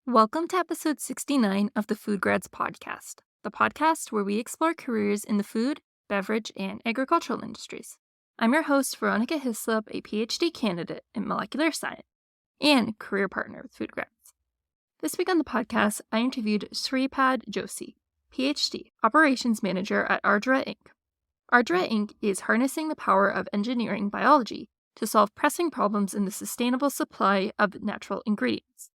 Welcome to episode 69 of the Food Grads Podcast, the podcast where we explore careers in the food, beverage, and agricultural industries. I'm your host, Veronica Hislop, a Ph.D. candidate in molecular science and career partner with Food Grads. This week on the podcast, I interviewed Sripad Josei, Ph.D., operations manager at Ardra Inc. Ardra Inc. is harnessing the power of engineering biology to solve pressing problems in the sustainable supply of natural ingredients.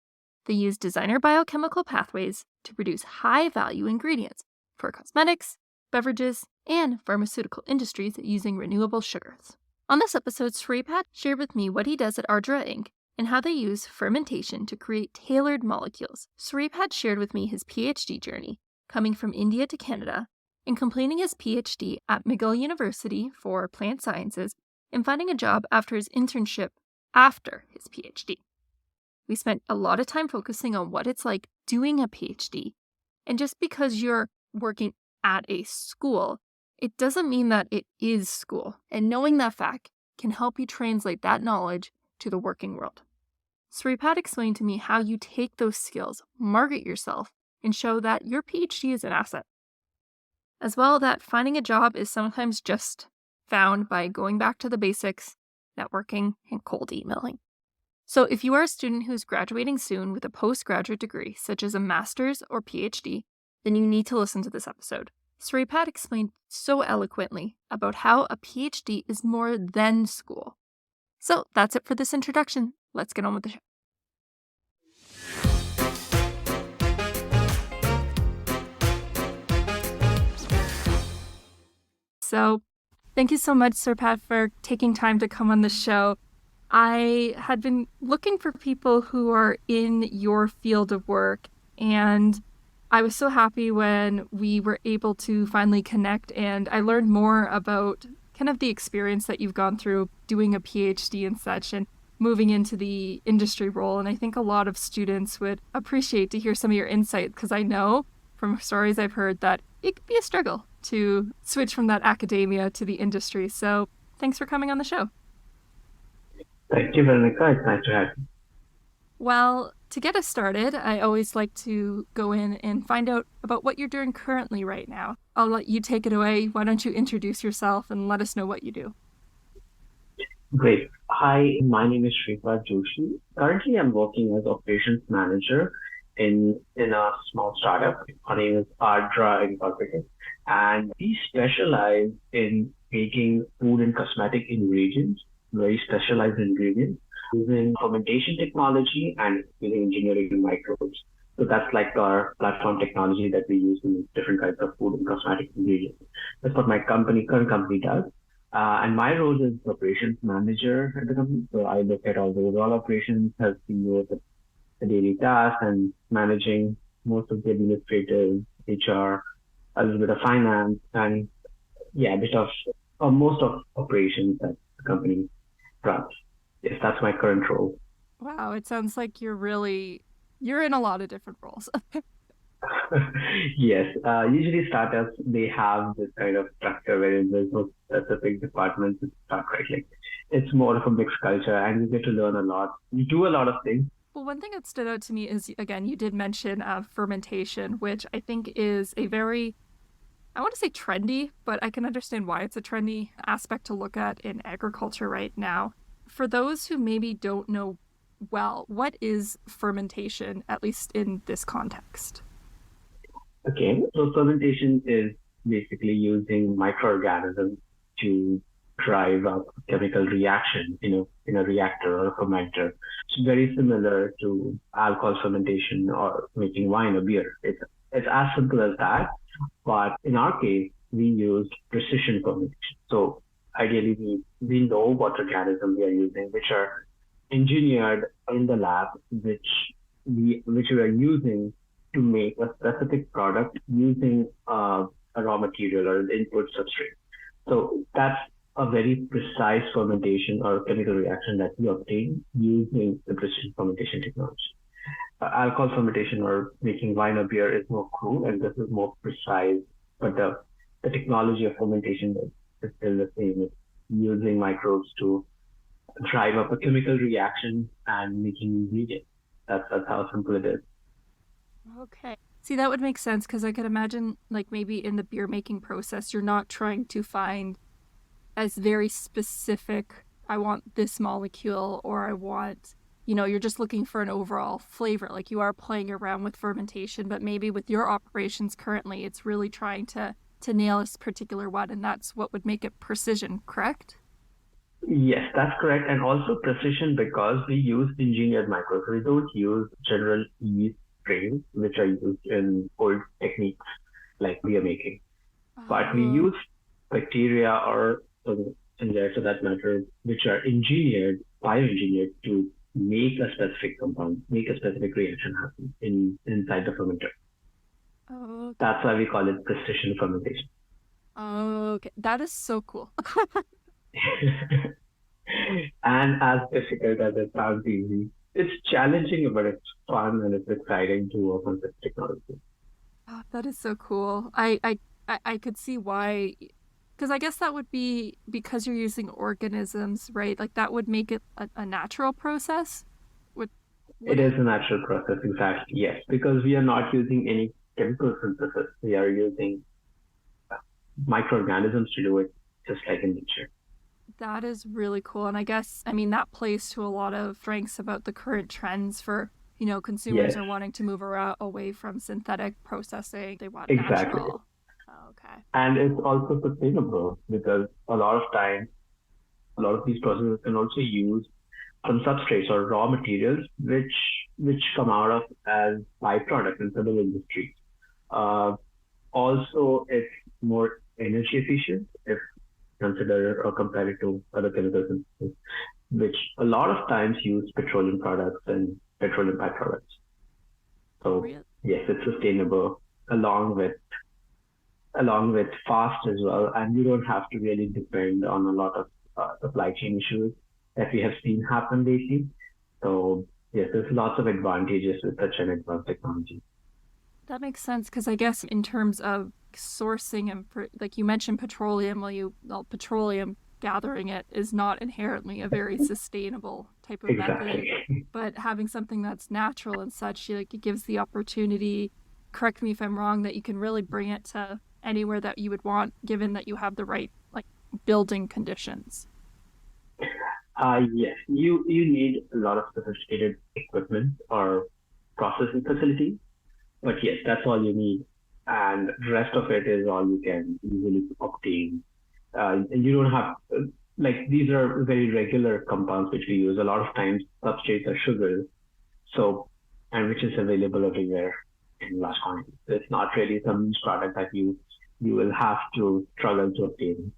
They use designer biochemical pathways to produce high-value ingredients for cosmetics, beverages, and pharmaceutical industries using renewable sugars. On this episode, Sripad shared with me what he does at Ardra Inc. and how they use fermentation to create tailored molecules. Sripad shared with me his PhD journey, coming from India to Canada, and completing his PhD at McGill University for plant sciences, and finding a job after his internship after his PhD. We spent a lot of time focusing on what it's like doing a PhD. And just because you're working at a school, it doesn't mean that it is school. And knowing that fact can help you translate that knowledge to the working world. Sripad explained to me how you take those skills, market yourself, and show that your PhD is an asset. As well, that finding a job is sometimes just found by going back to the basics, networking, and cold emailing. So if you are a student who is graduating soon with a postgraduate degree, such as a master's or PhD, then you need to listen to this episode. Sripad explained so eloquently about how a PhD is more than school. So that's it for this introduction. Let's get on with the show. So thank you so much, Sripad, for taking time to come on the show. I had been looking for people who are in your field of work, and I was so happy when we were able to finally connect, and I learned more about kind of the experience that you've gone through doing a PhD and such, and moving into the industry role. And I think a lot of students would appreciate to hear some of your insight, because I know from stories I've heard that it could be a struggle to switch from that academia to the industry. So thanks for coming on the show. Thank you, Veronica. It's nice to have you. Well, to get us started, I always like to go in and find out about what you're doing currently right now. I'll let you take it away. Why don't you introduce yourself and let us know what you do? Great. Hi, my name is Sripad Josei. Currently, I'm working as operations manager in a small startup. Our name is Ardra Inc. And we specialize in making food and cosmetic ingredients, very specialized ingredients, using fermentation technology and using engineering microbes. So that's like our platform technology that we use in different kinds of food and cosmetic ingredients. That's what my current company does. And my role is operations manager at the company. So I look at all the overall operations, help you with the daily tasks and managing most of the administrative, HR, a little bit of finance, and a bit of most of operations that the company runs. Yes, that's my current role. Wow, it sounds like you're in a lot of different roles. Yes, usually startups, they have this kind of structure where there's no specific department to start, right? Like, it's more of a mixed culture and you get to learn a lot. You do a lot of things. Well, one thing that stood out to me is, again, you did mention fermentation, which I think is a very, I want to say trendy, but I can understand why it's a trendy aspect to look at in agriculture right now. For those who maybe don't know well, what is fermentation, at least in this context? Okay, so fermentation is basically using microorganisms to drive up chemical reaction, in a reactor or a fermenter. It's very similar to alcohol fermentation or making wine or beer. It's as simple as that. But in our case, we use precision fermentation. So ideally, we know what organisms we are using, which are engineered in the lab, which we are using to make a specific product using a raw material or an input substrate. So that's a very precise fermentation or chemical reaction that we obtain using the precision fermentation technology. Alcohol fermentation or making wine or beer is more crude, and this is more precise, but the technology of fermentation is still the same. It's using microbes to drive up a chemical reaction and making ingredients. That's how simple it is. Okay. See, that would make sense because I could imagine, like, maybe in the beer making process, you're not trying to find as very specific, I want this molecule, or I want, you're just looking for an overall flavor. Like you are playing around with fermentation, but maybe with your operations currently, it's really trying to nail a particular one, and that's what would make it precision, correct? Yes, that's correct. And also precision because we use engineered microbes. We don't use general yeast strains, which are used in old techniques like beer making. But we Oh, use bacteria or fungi for that matter, which are engineered, bioengineered to make a specific compound, make a specific reaction happen inside the fermenter. okay. That's why we call it precision fermentation. Okay. That is so cool. And as difficult as it sounds easy, it's challenging, but it's fun and it's exciting to work on this technology. Oh, that is so cool. I could see why, because I guess that would be because you're using organisms, right? Like that would make it a natural process. Would would It is it? a natural process, exactly, yes, because we are not using any chemical synthesis. We are using microorganisms to do it just like in nature. That is really cool. And I guess, I mean, that plays to a lot of strengths about the current trends for, consumers Yes, are wanting to move around away from synthetic processing. They want exactly. natural. Oh, okay. And it's also sustainable because a lot of times, a lot of these processes can also use some substrates or raw materials which come out of as byproducts in several industries. Uh, Also, it's more energy efficient if considered or compared to other chemical synthesis, which a lot of times use petroleum products and petroleum byproducts. So Real. yes, it's sustainable along with fast as well, and you don't have to really depend on a lot of supply chain issues that we have seen happen lately. So yes, there's lots of advantages with such an advanced technology. That makes sense because I guess in terms of sourcing and like you mentioned petroleum, petroleum gathering it is not inherently a very sustainable type of method, Exactly. but having something that's natural and such, like it gives the opportunity. Correct me if I'm wrong, that you can really bring it to anywhere that you would want, given that you have the right like building conditions. Yes, you need a lot of sophisticated equipment or processing facilities, but yes, that's all you need, and the rest of it is all you can easily obtain. And you don't have like these are very regular compounds which we use. A lot of times, substrates are sugars, so and which is available everywhere in large quantities. So it's not really some niche product that you will have to struggle to obtain.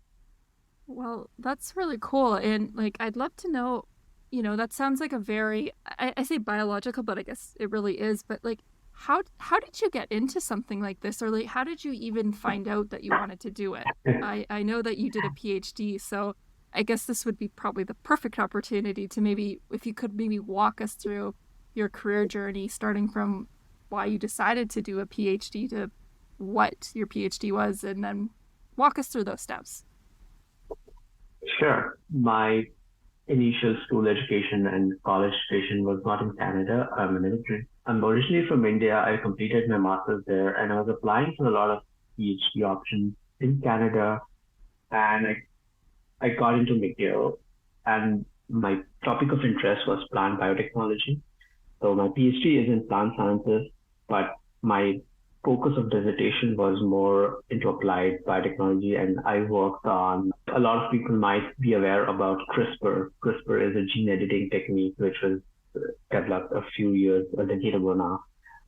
Well, that's really cool. And like, I'd love to know, that sounds like a very, I say biological, but I guess it really is. But like, how did you get into something like this? Or like, how did you even find out that you wanted to do it? I know that you did a PhD, so I guess this would be probably the perfect opportunity to maybe, if you could maybe walk us through your career journey, starting from why you decided to do a PhD to what your PhD was, and then walk us through those steps. Sure, my initial school education and college education was not in Canada. I'm an immigrant. I'm originally from India. I completed my master's there and I was applying for a lot of PhD options in Canada and I got into McGill and my topic of interest was plant biotechnology. So my PhD is in plant sciences, but my focus of dissertation was more into applied biotechnology, and I worked on. A lot of people might be aware about CRISPR. CRISPR is a gene editing technique which was developed a few years, a decade ago now.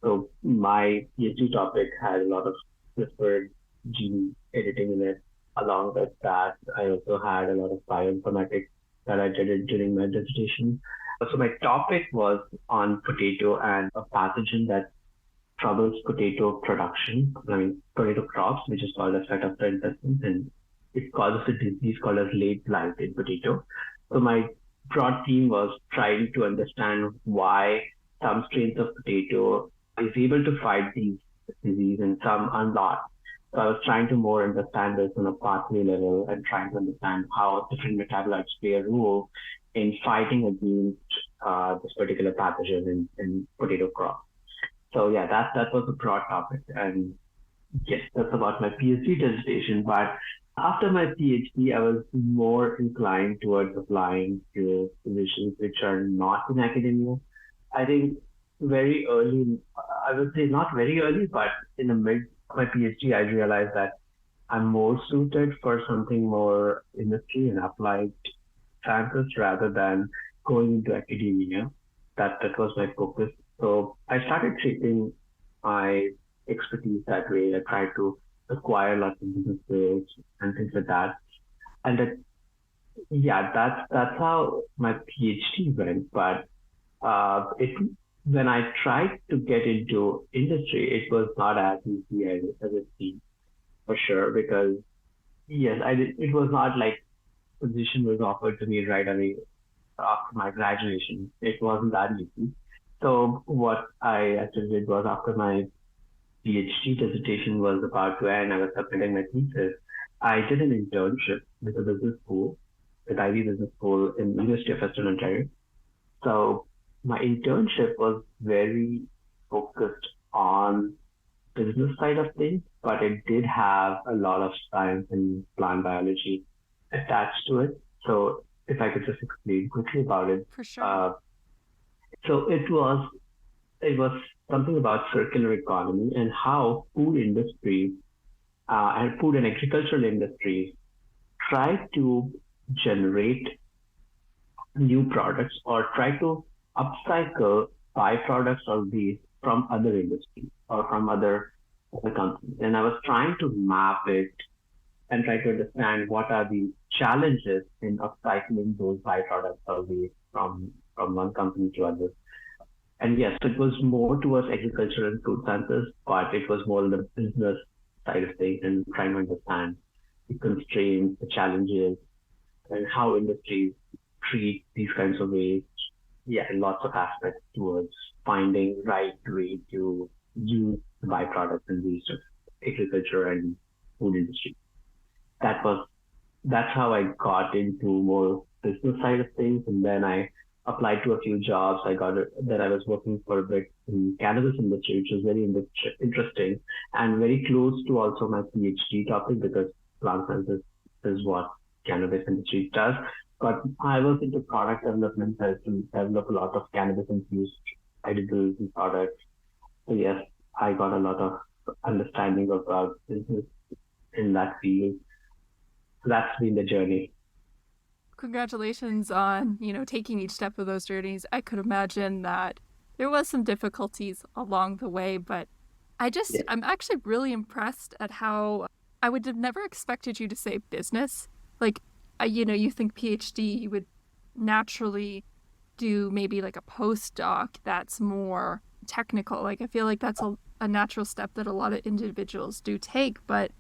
So my PhD topic had a lot of CRISPR gene editing in it. Along with that, I also had a lot of bioinformatics that I did it during my dissertation. So my topic was on potato and a pathogen that troubles potato production. I mean, potato crops, which is called as Phytophthora infestans, and it causes a disease called as late blight in potato. So my broad theme was trying to understand why some strains of potato is able to fight these disease and some are not. So I was trying to more understand this on a pathway level and trying to understand how different metabolites play a role in fighting against this particular pathogen in potato crop. So yeah, that was a broad topic. And yes, that's about my PhD dissertation. But after my PhD, I was more inclined towards applying to positions which are not in academia. I think very early, I would say not very early, but in the mid of my PhD, I realized that I'm more suited for something more industry and applied sciences rather than going into academia. That was my focus. So I started shaping my expertise that way. I tried to acquire lots of business skills and things like that. And that yeah, that's how my PhD went. But it when I tried to get into industry, it was not as easy as it seemed for sure because yes, I did. It was not like position was offered to me right away after my graduation. It wasn't that easy. So what I actually did was after my PhD dissertation was about to end, I was submitting my thesis. I did an internship with a business school, with Ivy Business School in the University of Western Ontario. So my internship was very focused on business side of things, but it did have a lot of science and plant biology attached to it. So if I could just explain quickly about it. For sure. Uh, so it was something about circular economy and how food industry and food and agricultural industries try to generate new products or try to upcycle byproducts of these from other industries or from other companies. And I was trying to map it and try to understand what are the challenges in upcycling those byproducts of these from one company to others. And yes, it was more towards agriculture and food sciences, but it was more the business side of things and trying to understand the constraints, the challenges, and how industries treat these kinds of waste. Yeah, lots of aspects towards finding right way to use the byproducts and waste of agriculture and food industry. That was that's how I got into more business side of things, and then I applied to a few jobs. I got it that I was working for a bit in cannabis industry, which was very interesting and very close to also my PhD topic because plant sciences is what cannabis industry does. But I was into product development, I to develop a lot of cannabis infused edibles and products. So yes, I got a lot of understanding about business in that field. So that's been the journey. Congratulations on, taking each step of those journeys. I could imagine that there was some difficulties along the way, but Yeah. I'm actually really impressed at how I would have never expected you to say business. Like, you think PhD, you would naturally do maybe like a postdoc that's more technical. Like, I feel like that's a natural step that a lot of individuals do take, but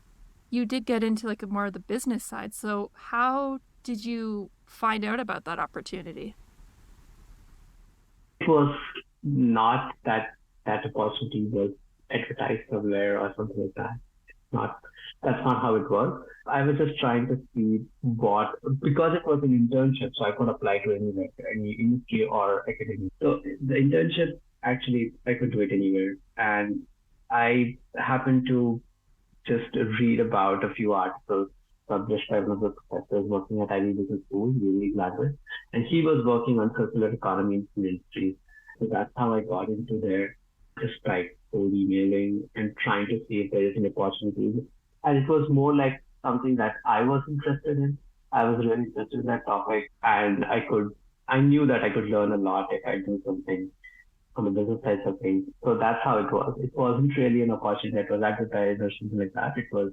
you did get into like a more of the business side. So how did you find out about that opportunity? It was not that opportunity was advertised somewhere or something like that. Not That's not how it works. I was just trying to see what because it was an internship, so I could apply to anywhere, any industry or academy. So the internship actually I could do it anywhere, and I happened to just read about a few articles published by one of the professors working at Ivy Business School, Yuri Gladwell, and he was working on circular economy in food industries. So that's how I got into there, just like cold emailing and trying to see if there is an opportunity. And it was more like something that I was interested in. I was really interested in that topic, and I knew that I could learn a lot if I do something on the business side of things. So that's how it was. It wasn't really an opportunity that was advertised or something like that. It was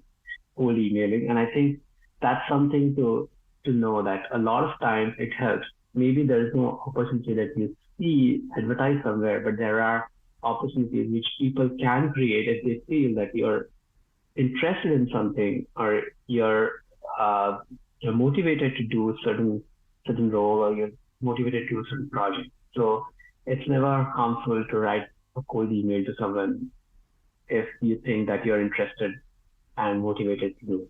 cold emailing. And I think that's something to know that a lot of times it helps. Maybe there is no opportunity that you see advertised somewhere, but there are opportunities which people can create if they feel that you're interested in something or uh, you're motivated to do a certain role or you're motivated to do a certain project. So it's never harmful to write a cold email to someone if you think that you're interested and motivated to do.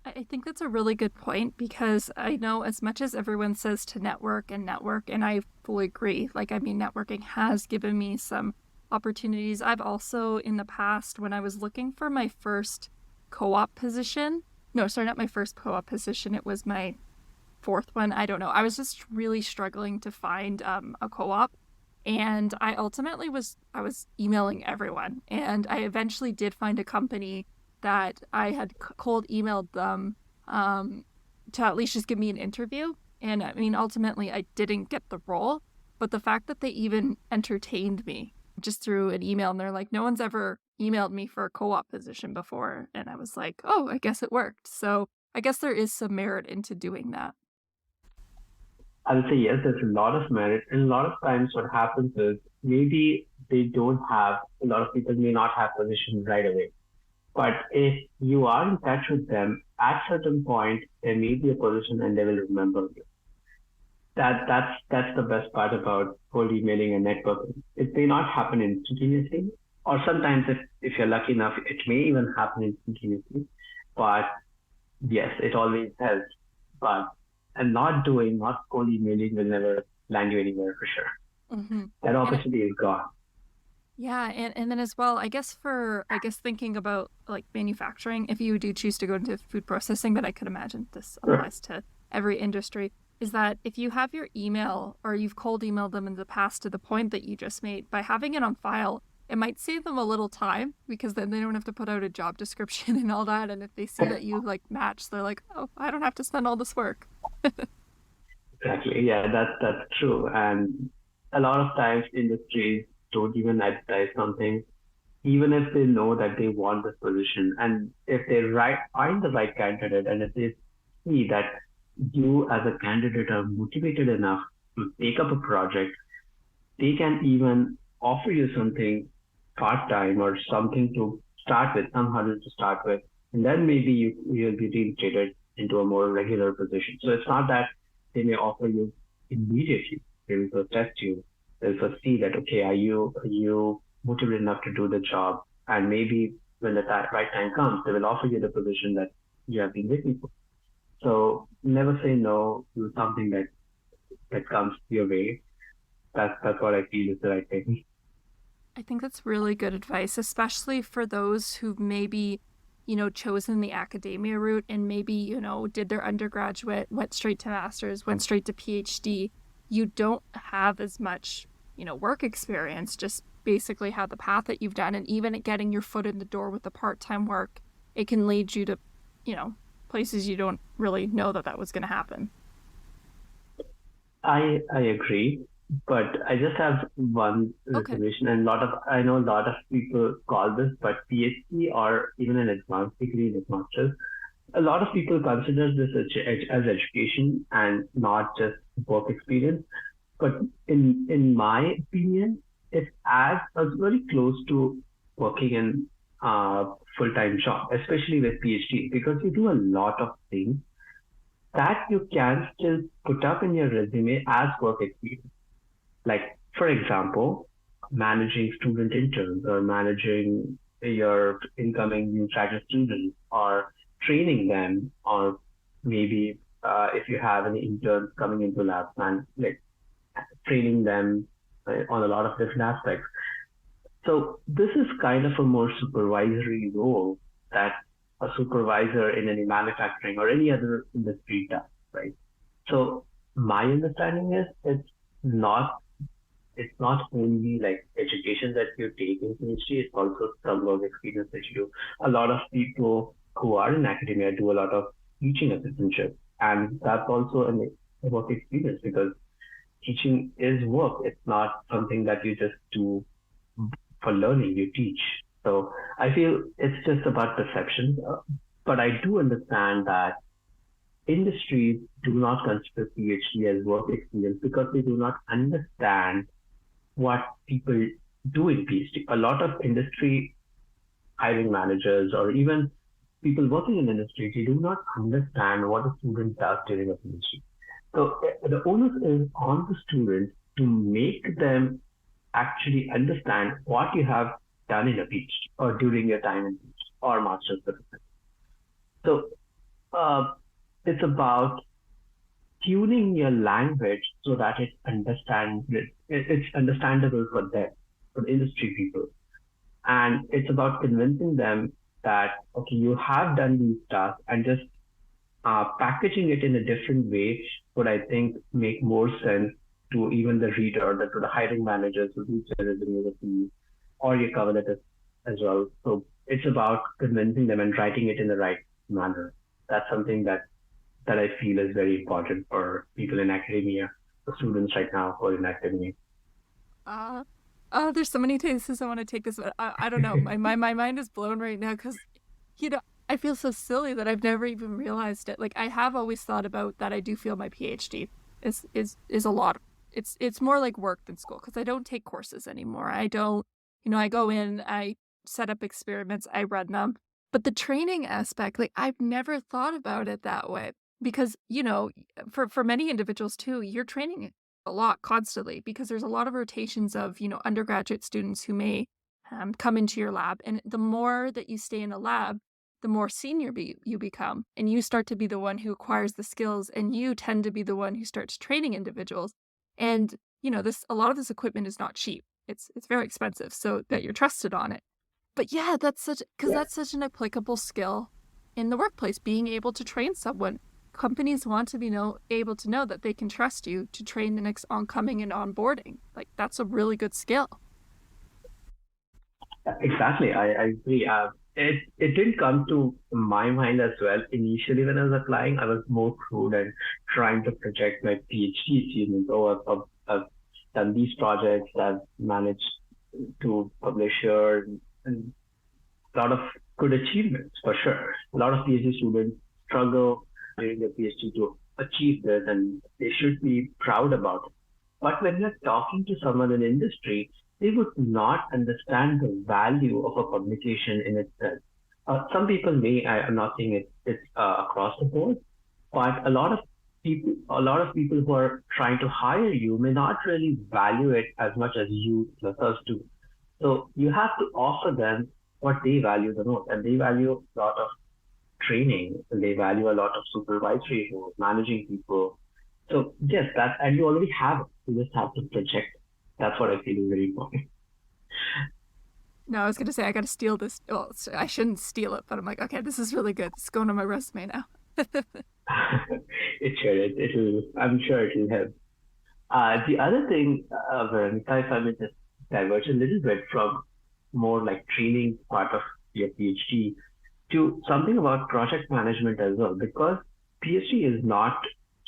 I think that's a really good point because I know as much as everyone says to network, and I fully agree. Like, I mean, networking has given me some opportunities. I've also in the past, when I was looking for my first co-op position, no, sorry, not my first co-op position, it was my fourth one. I don't know. I was just really struggling to find a co-op. And I was emailing everyone. And I eventually did find a company that I had cold emailed them to at least just give me an interview. And I mean, ultimately, I didn't get the role. But the fact that they even entertained me just through an email, and they're like, no one's ever emailed me for a co-op position before. And I was like, oh, I guess it worked. So I guess there is some merit into doing that. I would say yes, there's a lot of merit. And a lot of times what happens is maybe they don't have, a lot of people may not have positions right away. But if you are in touch with them, at certain point, there may be a position and they will remember you. That's the best part about cold emailing and networking. It may not happen instantaneously, or sometimes if you're lucky enough, it may even happen instantaneously. But yes, it always helps. But and not cold emailing will never land you anywhere for sure. Mm-hmm. That opportunity is gone. Yeah, and then as well, I guess thinking about like manufacturing, if you do choose to go into food processing, but I could imagine this applies to every industry, is that if you have your email or you've cold emailed them in the past to the point that you just made, by having it on file, it might save them a little time because then they don't have to put out a job description and all that. And if they see that you like match, they're like, oh, I don't have to spend all this work. Exactly. Yeah, that's true. And a lot of times industries don't even advertise something, even if they know that they want this position. And if they find the right candidate and if they see that you as a candidate are motivated enough to take up a project, they can even offer you something part-time or something to start with, some hurdle to start with. And then maybe you'll be reinstated into a more regular position. So it's not that they may offer you immediately. They will first test you. They'll first see that, okay, are you motivated enough to do the job? And maybe when the right time comes, they will offer you the position that you have been waiting for. So never say no to something that comes your way. That's what I feel is the right thing. I think that's really good advice, especially for those who've maybe, chosen the academia route and maybe, did their undergraduate, went straight to master's, went straight to PhD. You don't have as much, work experience, just basically have the path that you've done. And even at getting your foot in the door with the part-time work, it can lead you to, places you don't really know that was going to happen. I agree. But I just have one reservation, and I know a lot of people call this, but PhD or even an advanced degree in master's, a lot of people consider this as education and not just work experience. But in my opinion, it adds us very close to working in a full-time job, especially with PhD, because you do a lot of things that you can still put up in your resume as work experience. Like, for example, managing student interns or managing your incoming new graduate students or training them, or maybe if you have any interns coming into labs and like training them on a lot of different aspects. So this is kind of a more supervisory role that a supervisor in any manufacturing or any other industry does, right? So my understanding is it's not only like education that you take in PhD, it's also some work experience that you do. A lot of people who are in academia do a lot of teaching assistantship, and that's also a work experience because teaching is work. It's not something that you just do for learning, you teach. So I feel it's just about perception, but I do understand that industries do not consider PhD as work experience because they do not understand what people do in PhD. A lot of industry hiring managers or even people working in industry, they do not understand what a student does during a PhD. So the onus is on the student to make them actually understand what you have done in a PhD or during your time in PhD or master's. So it's about tuning your language so that it's understandable for them. for industry people. And it's about convincing them that, okay, you have done these tasks, and just packaging it in a different way would, I think, make more sense to even the reader, or to the hiring managers who read the resume with you, or your cover letter as well. So it's about convincing them and writing it in the right manner. That's something that I feel is very important for people in academia, for students right now who are in academia. Uh, there's so many places I want to take this, but I don't know. My mind is blown right now because, I feel so silly that I've never even realized it. Like, I have always thought about that. I do feel my PhD is a lot. It's more like work than school because I don't take courses anymore. I don't, I go in, I set up experiments, I run them. But the training aspect, like, I've never thought about it that way because, for many individuals too, you're training a lot constantly because there's a lot of rotations of, undergraduate students who may come into your lab. And the more that you stay in a lab, the more senior you become, and you start to be the one who acquires the skills, and you tend to be the one who starts training individuals. And, a lot of this equipment is not cheap. It's very expensive, so that you're trusted on it. But yeah, that's such an applicable skill in the workplace, being able to train someone. Companies want to be able to know that they can trust you to train the next oncoming and onboarding. Like, that's a really good skill. Exactly, I agree. It didn't come to my mind as well. Initially, when I was applying, I was more crude and trying to project my PhD achievements. Oh, I've done these projects, I've managed to publish here, and a lot of good achievements for sure. A lot of PhD students struggle during their PhD to achieve this, and they should be proud about it. But when you're talking to someone in industry, they would not understand the value of a publication in itself. Some people may, I'm not saying it's across the board, but a lot of people who are trying to hire you may not really value it as much as you yourselves do. So you have to offer them what they value the most, and they value a lot of training, and they value a lot of supervisory roles, managing people. So yes, and you already have it. You just have to project. That's what I feel is very important. No, I was going to say, I got to steal this. Well, I shouldn't steal it, but I'm like, okay, this is really good. It's going on my resume now. It should. It will. I'm sure it will help. The other thing, Veronica, if I may just diverge a little bit from more like training part of your PhD to something about project management as well, because PhD is not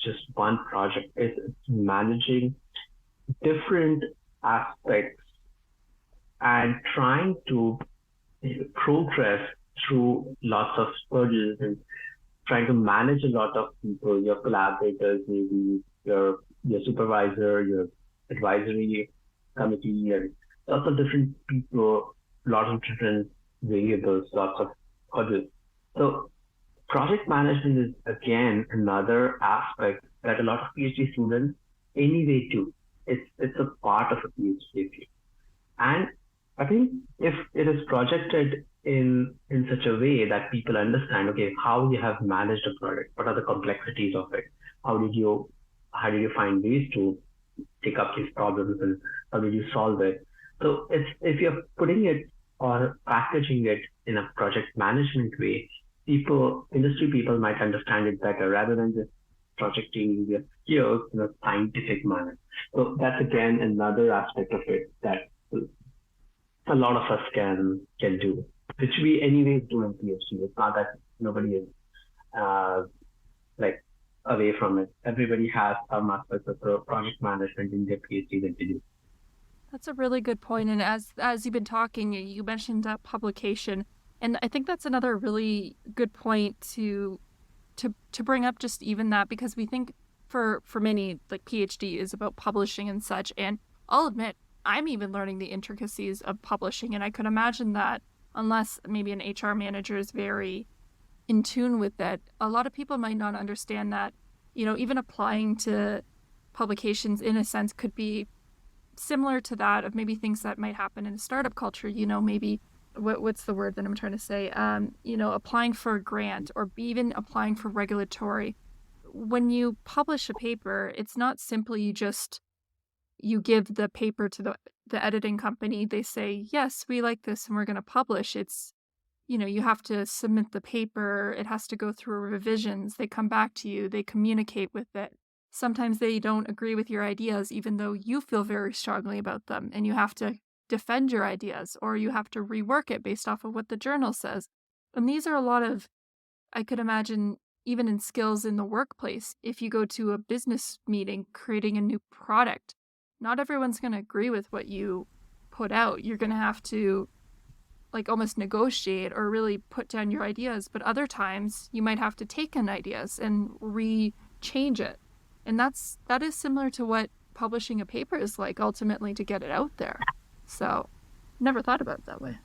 just one project. It's managing different aspects and trying to progress through lots of purges, and trying to manage a lot of people, your collaborators, maybe your supervisor, your advisory committee, and lots of different people, lots of different variables, lots of purges. So project management is again another aspect that a lot of PhD students anyway do. It's a part of a PhD field. And I think if it is projected in such a way that people understand, okay, how you have managed a product, what are the complexities of it, how did you find ways to take up these problems, and how did you solve it? So if you're putting it or packaging it in a project management way, industry people might understand it better rather than just projecting their skills in a scientific manner. So that's again another aspect of it that a lot of us can do, which we anyways do in PhD. It's not that nobody is uh, like away from it. Everybody has some aspects of project management in their PhD that they do. That's a really good point. And as you've been talking, you mentioned that publication, and I think that's another really good point to bring up, just even that, because we think for many, like, PhD is about publishing and such. And I'll admit, I'm even learning the intricacies of publishing, and I could imagine that unless maybe an HR manager is very in tune with that, a lot of people might not understand that, even applying to publications in a sense could be similar to that of maybe things that might happen in a startup culture, maybe what's the word that I'm trying to say? Applying for a grant or even applying for regulatory. When you publish a paper, it's not simply just you give the paper to the editing company, they say, yes, we like this and we're going to publish. It's, you have to submit the paper. It has to go through revisions. They come back to you. They communicate with it. Sometimes they don't agree with your ideas, even though you feel very strongly about them, and you have to defend your ideas, or you have to rework it based off of what the journal says. And these are a lot of, I could imagine, even in skills in the workplace, if you go to a business meeting creating a new product, not everyone's going to agree with what you put out. You're going to have to almost negotiate or really put down your ideas. But other times you might have to take in ideas and change it. And that is similar to what publishing a paper is like ultimately, to get it out there. So never thought about it that way.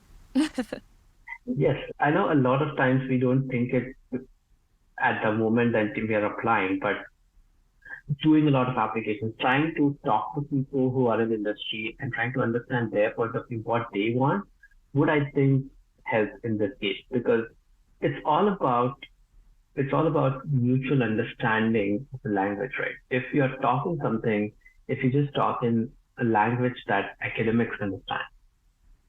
Yes, I know a lot of times we don't think it at the moment that we are applying, but doing a lot of applications, trying to talk to people who are in the industry and trying to understand their point of view, what they want, would I think help in this case, because it's all about mutual understanding of the language, right? If you're talking something, if you just talk in a language that academics understand,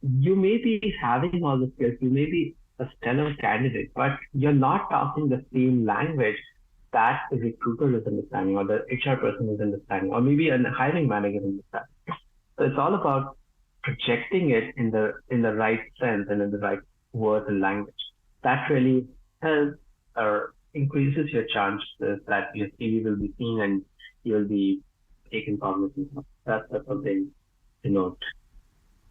you may be having all the skills, you may be a stellar candidate, but you're not talking the same language that the recruiter is understanding, or the HR person is understanding, or maybe a hiring manager is understanding. So it's all about projecting it in the right sense and in the right words and language. That really helps or increases your chances that your CV will be seen and you'll be taken cognizance of. That's something to note.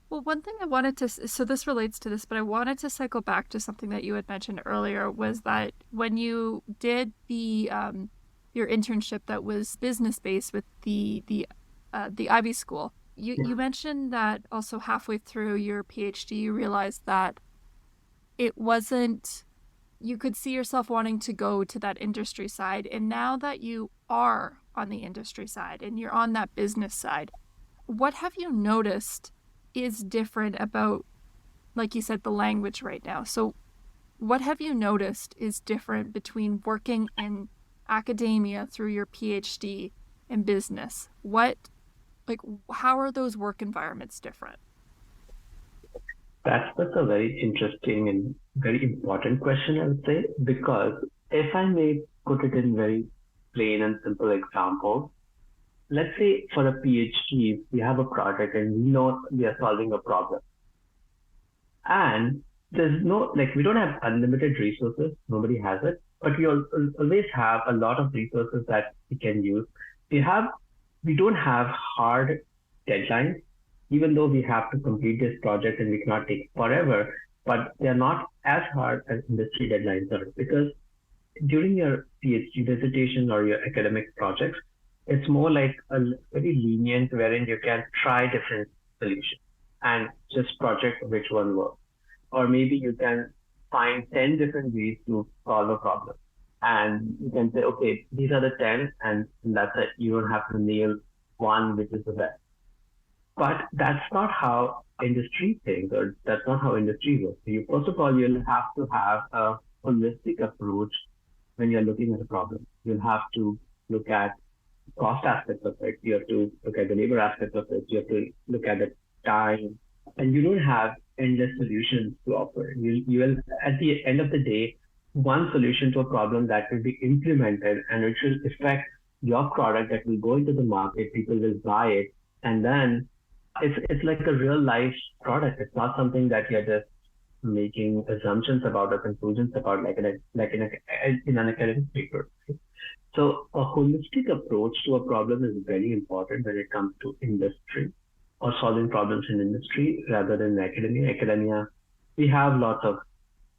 Well, one thing I wanted to, so this relates to this, but I wanted to cycle back to something that you had mentioned earlier, was that when you did your internship that was business based with the Ivy School, you mentioned that also halfway through your PhD, you realized that it wasn't, you could see yourself wanting to go to that industry side. And now that you are on the industry side and you're on that business side, what have you noticed is different about, like you said, the language right now? So what have you noticed is different between working in academia through your PhD and business? How are those work environments different? That's a very interesting and very important question, I would say, because if I may put it in very plain and simple examples, let's say for a PhD, we have a project and we know we are solving a problem. And there's no, we don't have unlimited resources. Nobody has it, but we always have a lot of resources that we can use. We don't have hard deadlines, even though we have to complete this project and we cannot take forever, but they're not as hard as industry deadlines are, because during your PhD dissertation or your academic projects, it's more like a very lenient wherein you can try different solutions and just project which one works. Or maybe you can find 10 different ways to solve a problem. And you can say, okay, these are the 10 and that's it. You don't have to nail one which is the best. But that's not how industry thinks, or that's not how industry works. First of all, you'll have to have a holistic approach when you're looking at a problem. You'll have to look at cost aspects of it. You have to look at the labor aspects of it. You have to look at the time, and you don't have endless solutions to offer. You will, at the end of the day, one solution to a problem that will be implemented and it will affect your product that will go into the market. People will buy it, and then it's like a real life product. It's not something that you're just making assumptions about or conclusions about, like in an academic paper. So a holistic approach to a problem is very important when it comes to industry or solving problems in industry rather than academia. Academia, we have lots of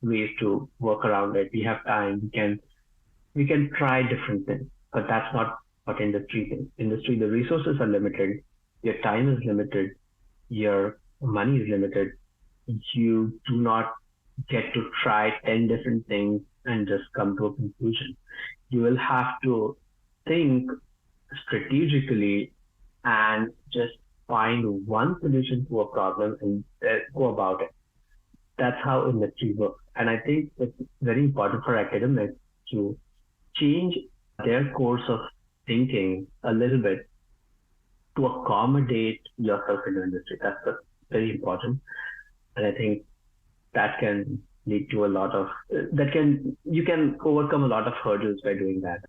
ways to work around it. We have time. We can try different things, but that's not what industry thinks. Industry, the resources are limited. Your time is limited. Your money is limited. You do not get to try 10 different things and just come to a conclusion. You will have to think strategically and just find one solution to a problem and go about it. That's how industry works. And I think it's very important for academics to change their course of thinking a little bit to accommodate yourself in the industry. That's very important. And I think that can lead to a lot of, you can overcome a lot of hurdles by doing that.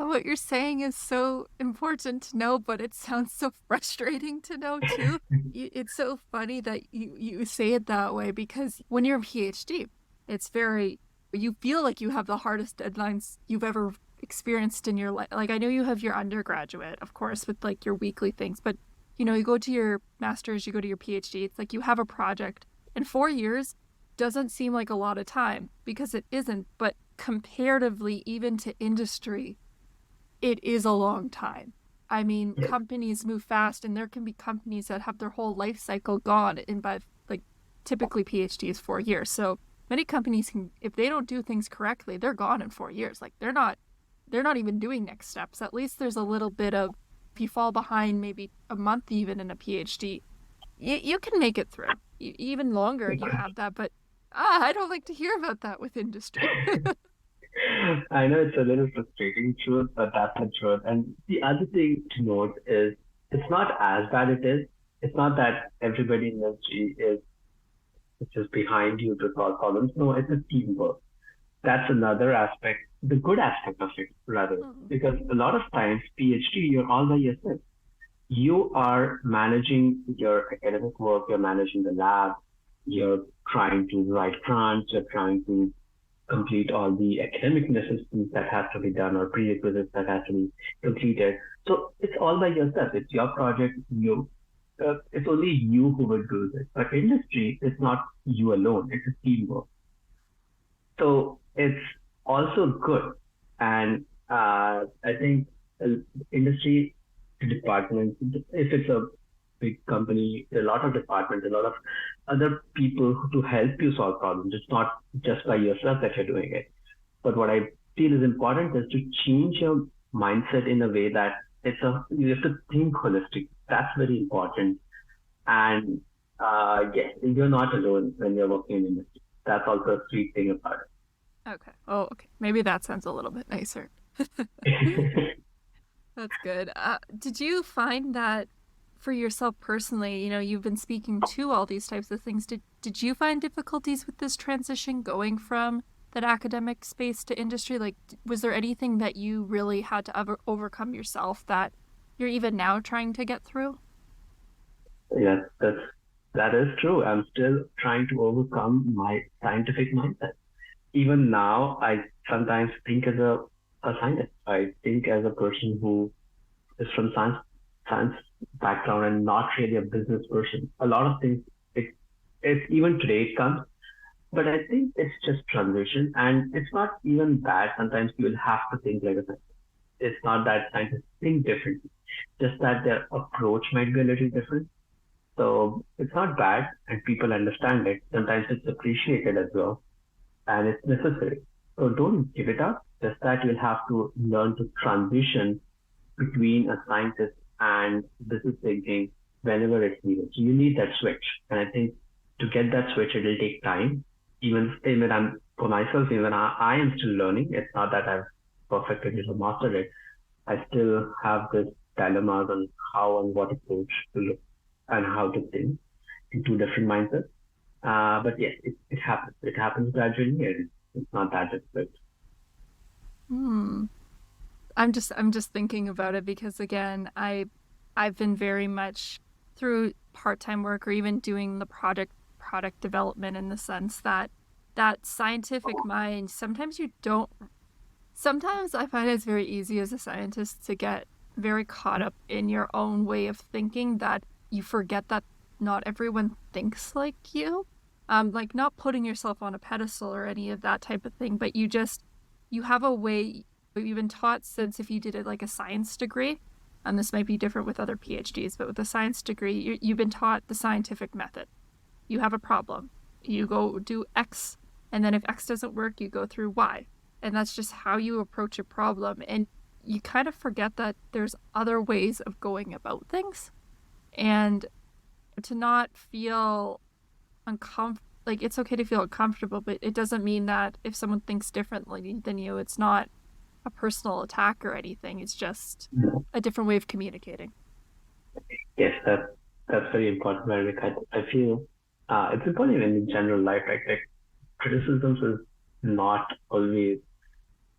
What you're saying is so important to know, but it sounds so frustrating to know too. It's so funny that you say it that way because when you're a PhD, it's very, you feel like you have the hardest deadlines you've ever experienced in your life. Like, I know you have your undergraduate, of course, with like your weekly things, but you go to your master's, you go to your PhD, it's like you have a project, and 4 years doesn't seem like a lot of time because it isn't, but comparatively, even to industry, it is a long time. I mean, companies move fast, and there can be companies that have their whole life cycle gone in by like typically PhD is 4 years. So many companies can, if they don't do things correctly, they're gone in 4 years. Like they're not even doing next steps. At least there's a little bit of, if you fall behind maybe a month even in a PhD, you can make it through. Even longer, you have that, but I don't like to hear about that with industry. I know it's a little frustrating truth, but that's the truth. And the other thing to note is it's not as bad it is. It's not that everybody in the industry is just behind you to solve problems. No, it's a teamwork. That's another aspect, the good aspect of it, rather. Because a lot of times, PhD, you're all by yourself. You are managing your academic work, you're managing the lab, you're trying to write grants, you're trying to complete all the academic necessities that has to be done or prerequisites that has to be completed. So it's all by yourself. It's your project. It's only you who will do this. But industry is not you alone. It's a teamwork. So it's also good. And I think industry departments, if it's a big company, a lot of departments, a lot of other people to help you solve problems. It's not just by yourself that you're doing it. But what I feel is important is to change your mindset in a way that you have to think holistic. That's very important. And yes, you're not alone when you're working in industry. That's also a sweet thing about it. Okay. Oh, okay. Maybe that sounds a little bit nicer. That's good. Did you find that for yourself personally, you've been speaking to all these types of things. Did you find difficulties with this transition going from that academic space to industry? Like, was there anything that you really had to overcome yourself that you're even now trying to get through? Yes, that is true. I'm still trying to overcome my scientific mindset. Even now, I sometimes think as a scientist. I think as a person who is from science background and not really a business person. A lot of things, it's even today it comes, but I think it's just transition, and it's not even bad. Sometimes you will have to think like a scientist. It's not that scientists think differently, just that their approach might be a little different. So it's not bad, and people understand it. Sometimes it's appreciated as well, and it's necessary. So don't give it up. Just that you'll have to learn to transition between a scientist and business thinking whenever it's needed. So you need that switch. And I think to get that switch, it will take time. Even I'm for myself, even I am still learning. It's not that I've perfectly mastered it. I still have this dilemmas on how and what approach to look and how to think in two different mindsets. But yes, it happens. It happens gradually, and it's not that difficult. I'm just thinking about it because again, I've been very much through part-time work or even doing the product development in the sense that scientific mind, sometimes I find it's very easy as a scientist to get very caught up in your own way of thinking that you forget that not everyone thinks like you. Like not putting yourself on a pedestal or any of that type of thing, but you have a way. You've been taught since if you did it like a science degree, and this might be different with other PhDs, but with a science degree, you've been taught the scientific method. You have a problem. You go do X, and then if X doesn't work, you go through Y. And that's just how you approach a problem. And you kind of forget that there's other ways of going about things. And to not feel uncomfortable, like it's okay to feel uncomfortable, but it doesn't mean that if someone thinks differently than you, it's not a personal attack or anything. It's just No. a different way of communicating. Yes, that's very important, Eric. I feel it's important in general life, right? Like criticisms is not always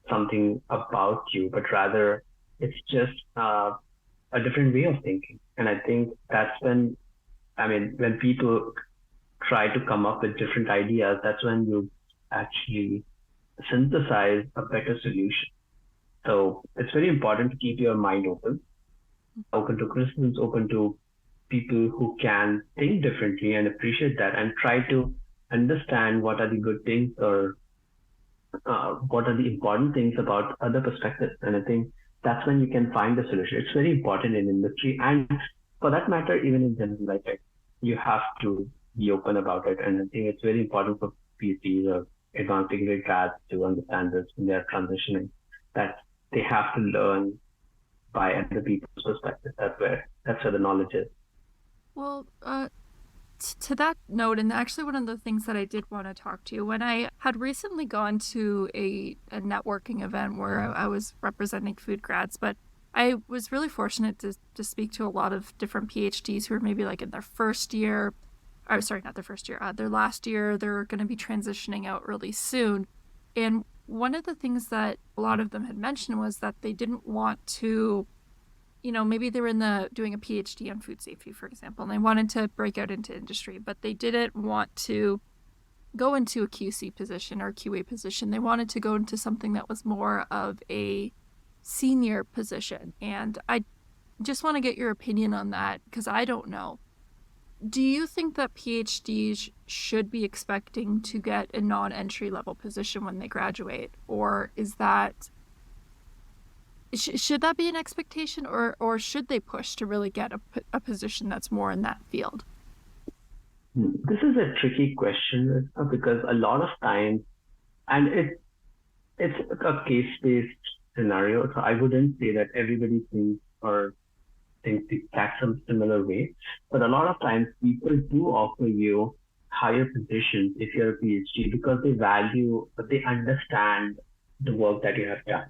something about you, but rather it's just a different way of thinking. And I think that's when, I mean, when people try to come up with different ideas, that's when you actually synthesize a better solution. So it's very important to keep your mind open to criticisms, open to people who can think differently and appreciate that and try to understand what are the good things or what are the important things about other perspectives. And I think that's when you can find the solution. It's very important in industry and for that matter, even in general life, like, you have to be open about it. And I think it's very important for PhDs or advanced degree grads to understand this when they're transitioning, that they have to learn by other people's perspective. That's where the knowledge is. Well, to that note, and actually one of the things that I did want to talk to you, when I had recently gone to a networking event where I was representing food grads, but I was really fortunate to speak to a lot of different PhDs who are maybe like in their first year, or sorry, not their first year, their last year. They're going to be transitioning out really soon. And one of the things that a lot of them had mentioned was that they didn't want to, maybe they were doing a PhD on food safety, for example, and they wanted to break out into industry, but they didn't want to go into a QC position or QA position. They wanted to go into something that was more of a senior position. And I just want to get your opinion on that because I don't know. Do you think that PhDs should be expecting to get a non-entry level position when they graduate? Or is that should that be an expectation, or should they push to really get a position that's more in that field? This is a tricky question because a lot of times, and it's a case-based scenario, so I wouldn't say that everybody thinks or thinks the exact some similar way, but a lot of times people do offer you higher positions if you're a PhD because they understand the work that you have done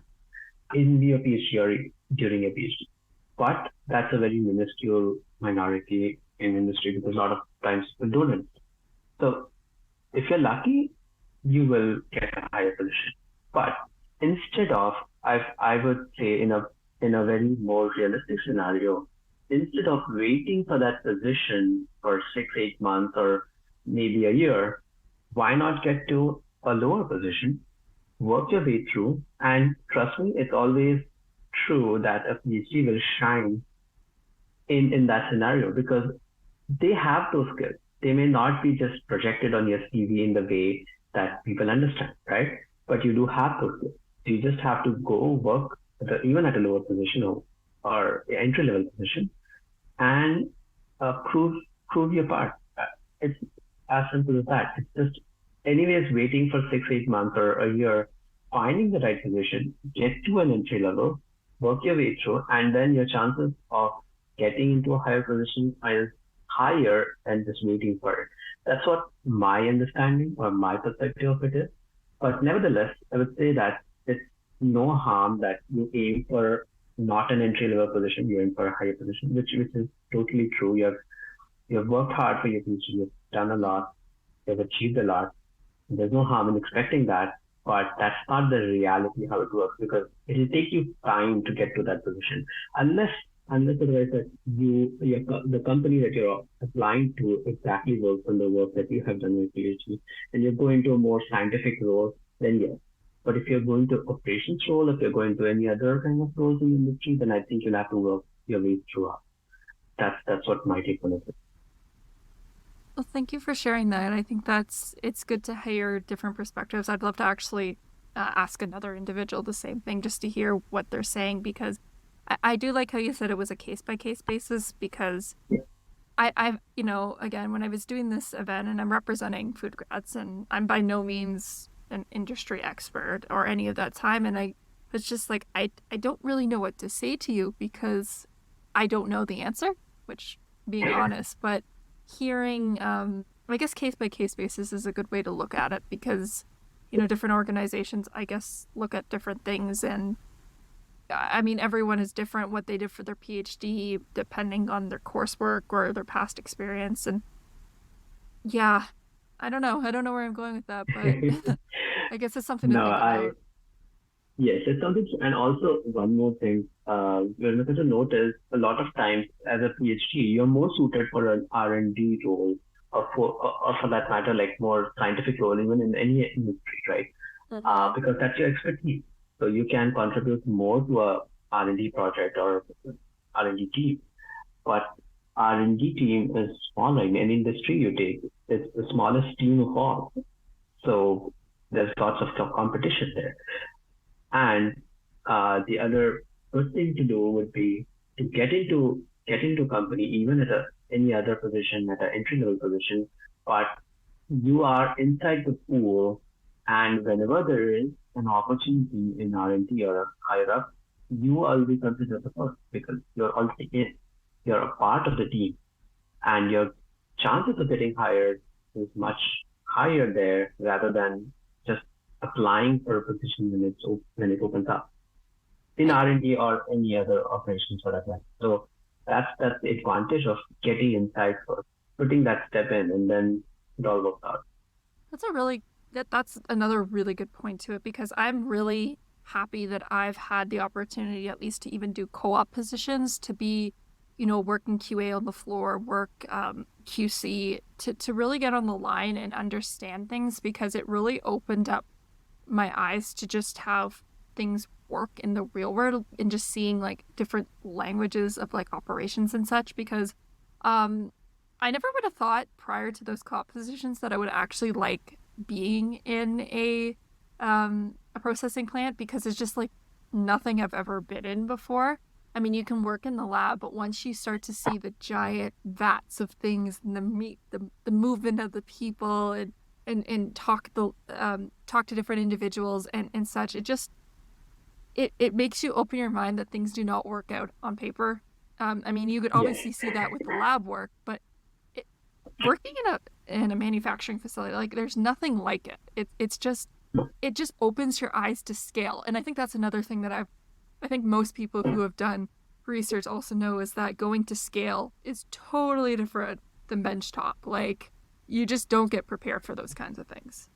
in your PhD or during your PhD. But that's a very minuscule minority in industry because a lot of times people don't understand. So if you're lucky, you will get a higher position. But instead of, I would say in a very more realistic scenario, instead of waiting for that position for 6, 8 months or maybe a year, why not get to a lower position, work your way through, and trust me, it's always true that a PhD will shine in that scenario because they have those skills. They may not be just projected on your CV in the way that people understand, right? But you do have those skills. You just have to go work even at a lower position or entry level position and prove your part. It's as simple as that. It's just anyways waiting for 6, 8 months or a year, finding the right position, get to an entry level, work your way through, and then your chances of getting into a higher position is higher than just waiting for it. That's what my understanding or my perspective of it is. But nevertheless, I would say that it's no harm that you aim for not an entry level position, you aim for a higher position, which is totally true. You've worked hard for your PhD, you've done a lot, you've achieved a lot. There's no harm in expecting that, but that's not the reality how it works because it'll take you time to get to that position. Unless otherwise that the company that you're applying to exactly works on the work that you have done with PhD and you're going to a more scientific role, then yes. But if you're going to operations role, if you're going to any other kind of roles in the industry, then I think you'll have to work your way through. That's what my take on it is. Well, thank you for sharing that. I think it's good to hear different perspectives. I'd love to actually ask another individual the same thing just to hear what they're saying because I do like how you said it was a case-by-case basis because I've, again, when I was doing this event and I'm representing food grads and I'm by no means an industry expert or any of that time. And I was just like, I don't really know what to say to you because I don't know the answer, which being honest, but hearing, I guess case by case basis is a good way to look at it because different organizations, I guess, look at different things. And I mean, everyone is different what they did for their PhD, depending on their coursework or their past experience. And yeah, I don't know. I don't know where I'm going with that, but I guess it's something to No, think about. yes, it's something, and also one more thing, we're going to notice a lot of times as a PhD, you're more suited for an R&D role, or for that matter, like more scientific role, even in any industry, right? Mm-hmm. Because that's your expertise. So you can contribute more to a R&D project or R&D team. But R&D team is smaller in any industry you take. It's the smallest team of all. So there's lots of competition there. And the other good thing to do would be to get into company, even at any other position, at an entry level position, but you are inside the pool, and whenever there is an opportunity in R&D or higher up, you will be considered the first because you're already in. You're a part of the team, and your chances of getting hired is much higher there rather than just applying for a position when it opens up in I R&D or any other operations for that matter. So that's the advantage of getting inside first, putting that step in, and then it all works out. That's a really that's another really good point to it because I'm really happy that I've had the opportunity at least to even do co-op positions to be, working QA on the floor, work QC to really get on the line and understand things because it really opened up my eyes to just have things work in the real world and just seeing like different languages of like operations and such because um I never would have thought prior to those co-op positions that I would actually like being in a processing plant because it's just like nothing I've ever been in before. I mean, you can work in the lab, but once you start to see the giant vats of things and the meat, the movement of the people and talk to different individuals and such, it makes you open your mind that things do not work out on paper. I mean, you could Yes, obviously see that with the lab work, but it, working in a manufacturing facility, like there's nothing like it. It just opens your eyes to scale, and I think that's another thing that I think most people who have done research also know is that going to scale is totally different than benchtop. Like you just don't get prepared for those kinds of things.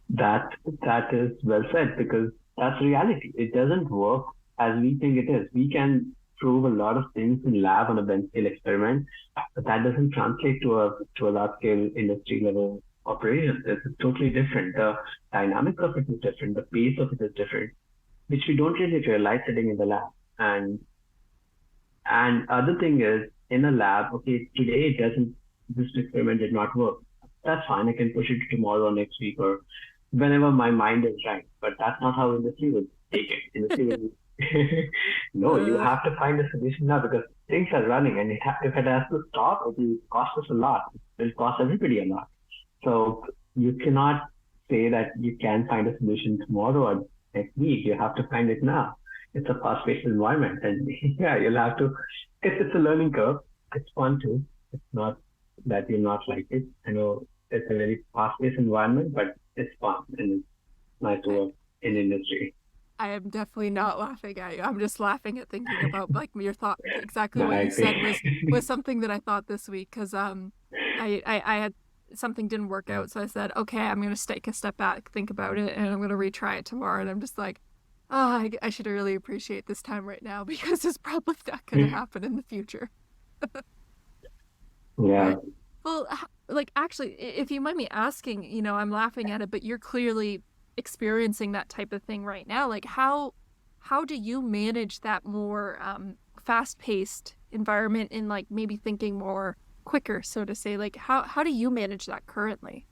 that that is well said because that's reality. It doesn't work as we think it is. We can prove a lot of things in lab on a bench scale experiment, but that doesn't translate to a large scale industry level operation. It's totally different. The dynamics of it is different. The pace of it is different, which we don't really realize sitting in the lab. And other thing is in a lab, okay, today it doesn't, this experiment did not work. That's fine. I can push it to tomorrow or next week or whenever my mind is right. But that's not how industry would take it. Industry would, no, you Uh, have to find a solution now because things are running and if it has to stop, it will cost us a lot. It will cost everybody a lot. So you cannot say that you can find a solution tomorrow or next week. You have to find it now. It's a fast-paced environment, and yeah, you'll have to. It's a learning curve. It's fun too. It's not that you'll not like it. I know it's a very fast-paced environment, but it's fun and it's nice to I, work in industry. I am definitely not laughing at you. I'm just laughing at thinking about like your thought. Exactly No, what I you said agree. was something that I thought this week because I had something didn't work out, so I said okay, I'm gonna take a step back, think about it, and I'm gonna retry it tomorrow. And I'm just like, oh, I should really appreciate this time right now because it's probably not gonna happen in the future. Yeah. But well, like actually, if you mind me asking, I'm laughing at it, but you're clearly experiencing that type of thing right now. Like how do you manage that more fast-paced environment and like maybe thinking more quicker, so to say? Like how do you manage that currently?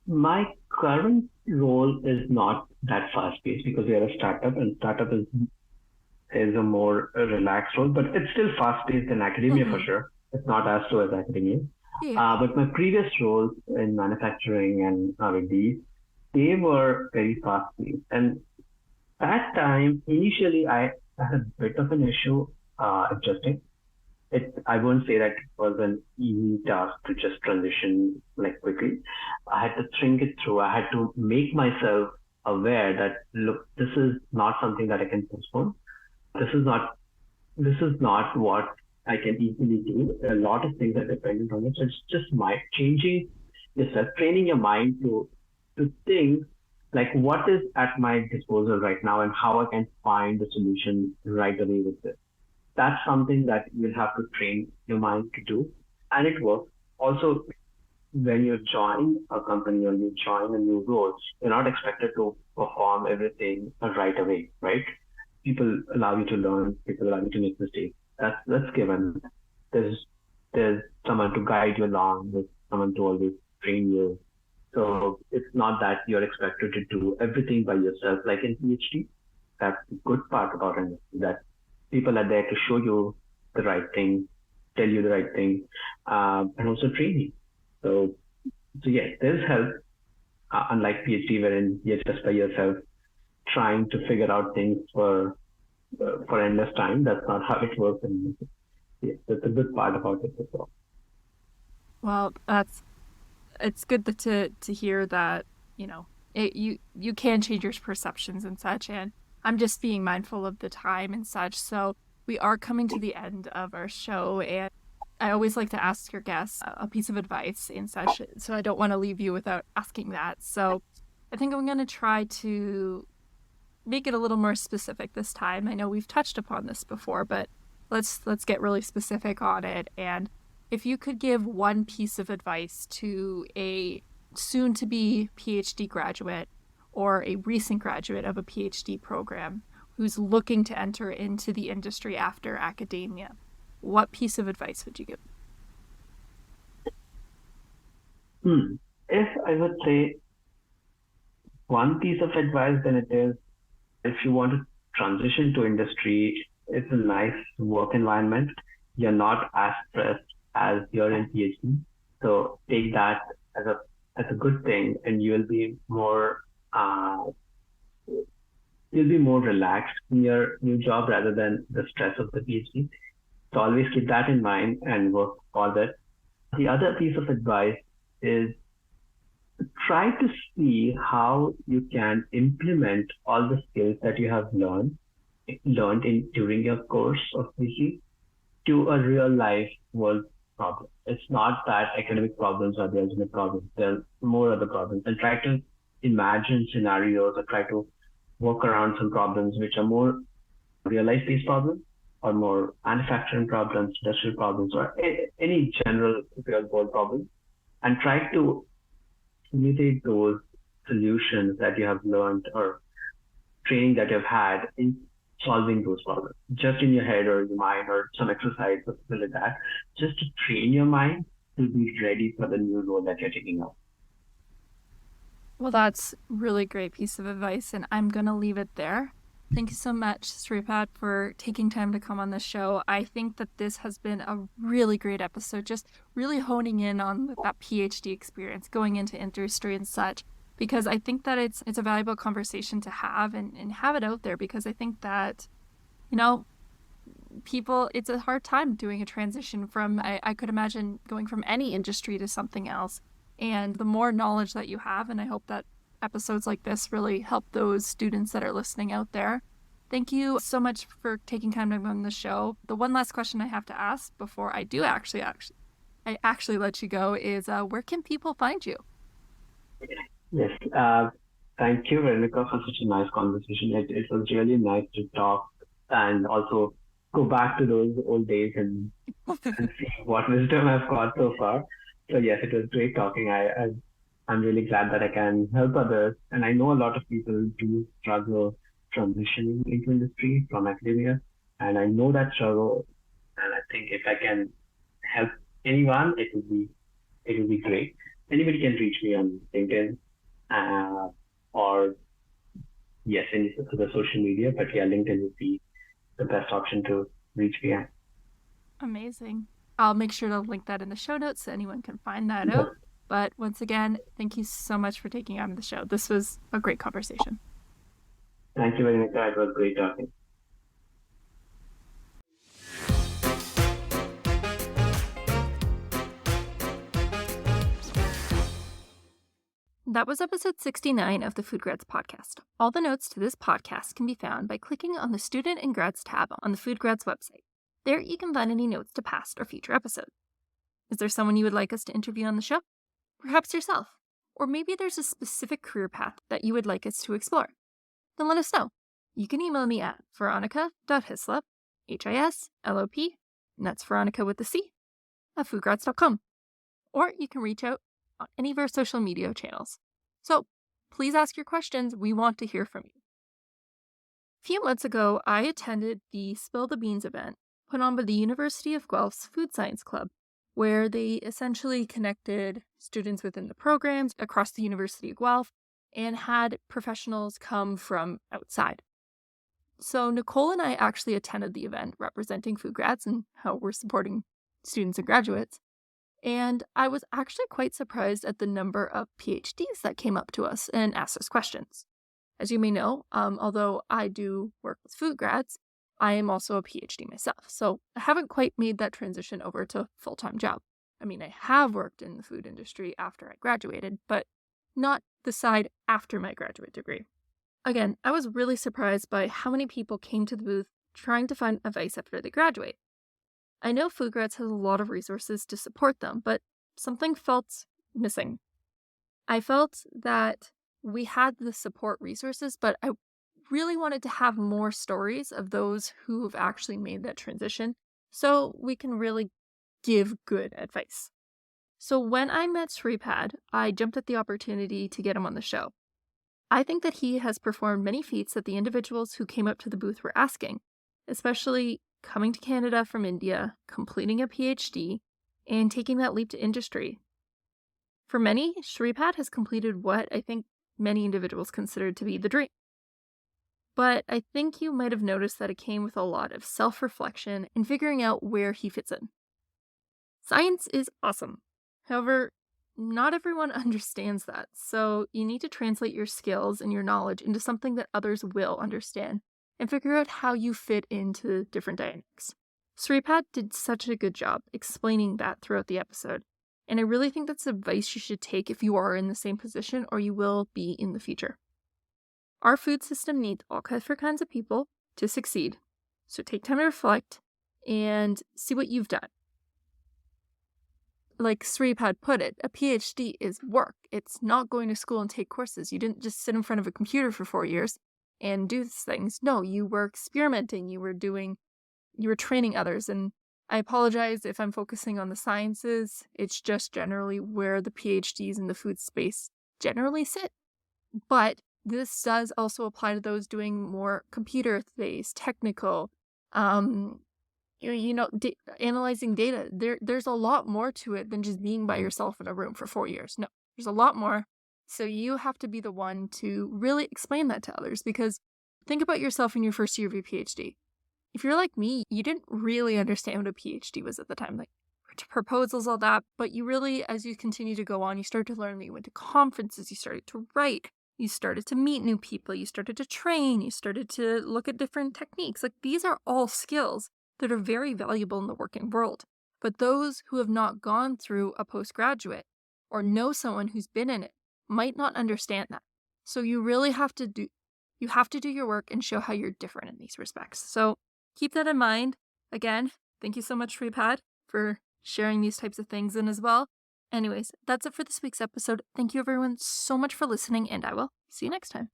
My current role is not that fast-paced because we are a startup, and startup is a more relaxed role, but it's still fast-paced than academia for Mm-hmm. sure. It's not as slow as academia. Yeah. But my previous roles in manufacturing and R&D, they were very fast-paced. And that time, initially, I had a bit of an issue adjusting. I won't say that it was an easy task to just transition like quickly. I had to think it through. I had to make myself aware that, look, this is not something that I can postpone. This is not what I can easily do. A lot of things are dependent on it. So it's just changing yourself, training your mind to think like what is at my disposal right now and how I can find the solution right away with this. That's something that you'll have to train your mind to do, and it works. Also, when you join a company or you join a new role, you're not expected to perform everything right away, right? People allow you to learn, people allow you to make mistakes. That's given. There's someone to guide you along, there's someone to always train you. So it's not that you're expected to do everything by yourself, like in PhD. That's the good part about it, that people are there to show you the right thing, tell you the right thing, and also train you. So yes, there's help, unlike PhD, wherein you're just by yourself trying to figure out things for endless time. That's not how it works. And yes, that's a good part about it as well. Well, it's good to hear that, you can change your perceptions and such. And I'm just being mindful of the time and such. So we are coming to the end of our show, and I always like to ask your guests a piece of advice and such. So I don't want to leave you without asking that. So I think I'm going to try to make it a little more specific this time. I know we've touched upon this before, but let's get really specific on it. And if you could give one piece of advice to a soon-to-be PhD graduate or a recent graduate of a PhD program who's looking to enter into the industry after academia, what piece of advice would you give? If I would say one piece of advice, then it is, if you want to transition to industry, it's a nice work environment. You're not as stressed as you're in PhD. So take that as a good thing, and you'll be more relaxed in your new job rather than the stress of the PhD. So always keep that in mind and work all that. The other piece of advice is try to see how you can implement all the skills that you have learned during your course of PhD to a real life world problem. It's not that academic problems are the ultimate problems. There are more other problems, and try to imagine scenarios or try to work around some problems which are more real life based problems or more manufacturing problems, industrial problems, or any general real world problems, and try to imitate those solutions that you have learned or training that you've had in solving those problems, just in your head or your mind, or some exercise or something like that, just to train your mind to be ready for the new role that you're taking up. Well, that's really great piece of advice, and I'm going to leave it there. Thank you so much, Sripad, for taking time to come on the show. I think that this has been a really great episode, just really honing in on that PhD experience, going into industry and such, because I think that it's a valuable conversation to have and have it out there, because I think that, people, it's a hard time doing a transition from, I could imagine going from any industry to something else. And the more knowledge that you have, and I hope that episodes like this really help those students that are listening out there. Thank you so much for taking time to come on the show. The one last question I have to ask before I do actually let you go is, where can people find you? Yes, thank you, Veronica, for such a nice conversation. It was really nice to talk and also go back to those old days and see what wisdom I've got so far. So yes, it was great talking. I'm really glad that I can help others. And I know a lot of people do struggle transitioning into industry from academia. And I know that struggle. And I think if I can help anyone, it would be great. Anybody can reach me on LinkedIn, or yes, any other social media. But yeah, LinkedIn would be the best option to reach me at. Amazing. I'll make sure to link that in the show notes so anyone can find that out. But once again, thank you so much for taking on the show. This was a great conversation. Thank you, Veronica. It was great talking. That was episode 69 of the Food Grads podcast. All the notes to this podcast can be found by clicking on the Student and Grads tab on the Food Grads website. There you can find any notes to past or future episodes. Is there someone you would like us to interview on the show? Perhaps yourself. Or maybe there's a specific career path that you would like us to explore. Then let us know. You can email me at veronica.hislop, Hislop, and that's Veronica with the C, at foodgrads.com. Or you can reach out on any of our social media channels. So please ask your questions. We want to hear from you. A few months ago, I attended the Spill the Beans event put on by the University of Guelph's Food Science Club, where they essentially connected students within the programs across the University of Guelph and had professionals come from outside. So Nicole and I actually attended the event representing food grads and how we're supporting students and graduates. And I was actually quite surprised at the number of PhDs that came up to us and asked us questions. As you may know, although I do work with food grads, I am also a PhD myself. So I haven't quite made that transition over to a full-time job. I mean, I have worked in the food industry after I graduated, but not the side after my graduate degree. Again, I was really surprised by how many people came to the booth trying to find advice after they graduate. I know Food Grads has a lot of resources to support them, but something felt missing. I felt that we had the support resources, but I really wanted to have more stories of those who have actually made that transition so we can really give good advice. So when I met Sripad, I jumped at the opportunity to get him on the show. I think that he has performed many feats that the individuals who came up to the booth were asking, especially coming to Canada from India, completing a PhD, and taking that leap to industry. For many, Sripad has completed what I think many individuals consider to be the dream. But I think you might have noticed that it came with a lot of self-reflection and figuring out where he fits in. Science is awesome. However, not everyone understands that, so you need to translate your skills and your knowledge into something that others will understand and figure out how you fit into different dynamics. Sripad did such a good job explaining that throughout the episode, and I really think that's advice you should take if you are in the same position or you will be in the future. Our food system needs all different kinds of people to succeed, so take time to reflect and see what you've done. Like Sripad put it, a PhD is work. It's not going to school and take courses. You didn't just sit in front of a computer for 4 years and do these things. No, you were experimenting. You were training others. And I apologize if I'm focusing on the sciences. It's just generally where the PhDs in the food space generally sit. But this does also apply to those doing more computer-based, technical, analyzing data. There's a lot more to it than just being by yourself in a room for 4 years. No, there's a lot more. So you have to be the one to really explain that to others, because think about yourself in your first year of your PhD. If you're like me, you didn't really understand what a PhD was at the time, like proposals, all that. But you really, as you continue to go on, you start to learn. You went to conferences, you started to write, you started to meet new people, you started to train, you started to look at different techniques. Like, these are all skills that are very valuable in the working world. But those who have not gone through a postgraduate or know someone who's been in it might not understand that. So you really have to do your work and show how you're different in these respects. So keep that in mind. Again, thank you so much, Sripad, for sharing these types of things in as well. Anyways, that's it for this week's episode. Thank you everyone so much for listening, and I will see you next time.